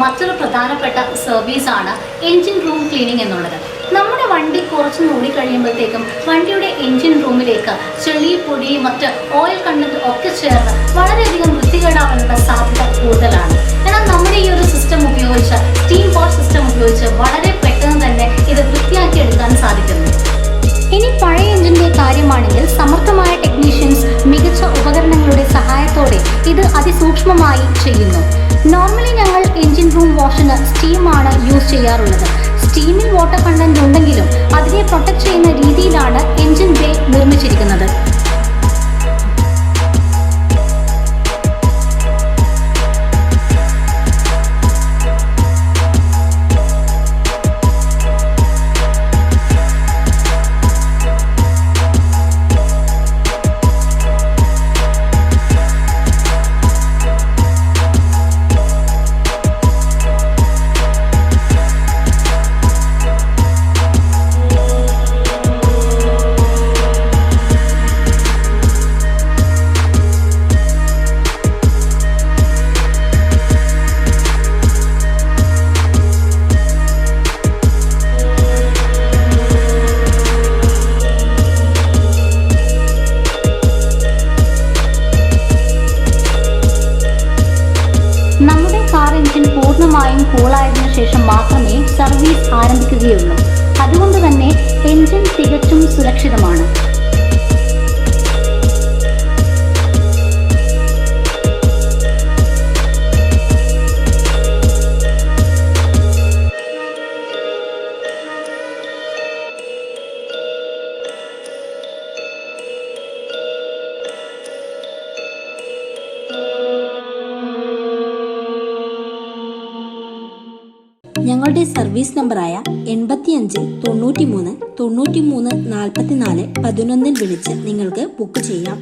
മറ്റൊരു പ്രധാനപ്പെട്ട സർവീസാണ് എൻജിൻ റൂം ക്ലീനിങ് എന്നുള്ളത്. നമ്മുടെ വണ്ടി കുറച്ച് ഓടി കഴിയുമ്പോഴത്തേക്കും വണ്ടിയുടെ എൻജിൻ റൂമിലേക്ക് ചെളി, പൊടി, മറ്റ് ഓയിൽ കണ്ടന്റ് ഒക്കെ ചേർന്ന് വളരെയധികം വൃത്തികേടാവാനുള്ള സാധ്യത കൂടുതലാണ്. എന്നാൽ നമ്മുടെ ഈ ഒരു സിസ്റ്റം ഉപയോഗിച്ച്, സ്റ്റീം വാഷ് സിസ്റ്റം ഉപയോഗിച്ച് വളരെ പെട്ടെന്ന് തന്നെ ഇത് വൃത്തിയാക്കി എടുക്കാൻ സാധിക്കുന്നു. ഇനി പഴയ എഞ്ചിന്റെ കാര്യമാണെങ്കിൽ സമർത്ഥമായ ടെക്നീഷ്യൻസ് മികച്ച ഉപകരണങ്ങളുടെ സഹായത്തോടെ ഇത് അതിസൂക്ഷ്മമായി ചെയ്യുന്നു. നോർമലി ഞങ്ങൾ എൻജിൻ റൂം വാഷിന് സ്റ്റീമാണ് യൂസ് ചെയ്യാറുള്ളത്. സ്റ്റീമിൽ വാട്ടർ കണ്ടന്റ് ഉണ്ടെങ്കിലും അതിനെ പ്രൊട്ടക്ട് ചെയ്യുന്ന രീതിയിലാണ് എൻജിൻ ബേ നിർമ്മിച്ചിരിക്കുന്നത്. നമ്മുടെ കാർ എഞ്ചിൻ പൂർണ്ണമായും കൂളായതിനു ശേഷം മാത്രമേ സർവീസ് ആരംഭിക്കുകയുള്ളൂ. അതുകൊണ്ട് തന്നെ എഞ്ചിൻ തികച്ചും സുരക്ഷിതമാണ്. ഞങ്ങളുടെ സർവീസ് നമ്പറായ 85 93 93 44 11 വിളിച്ച് നിങ്ങൾക്ക് ബുക്ക് ചെയ്യാം.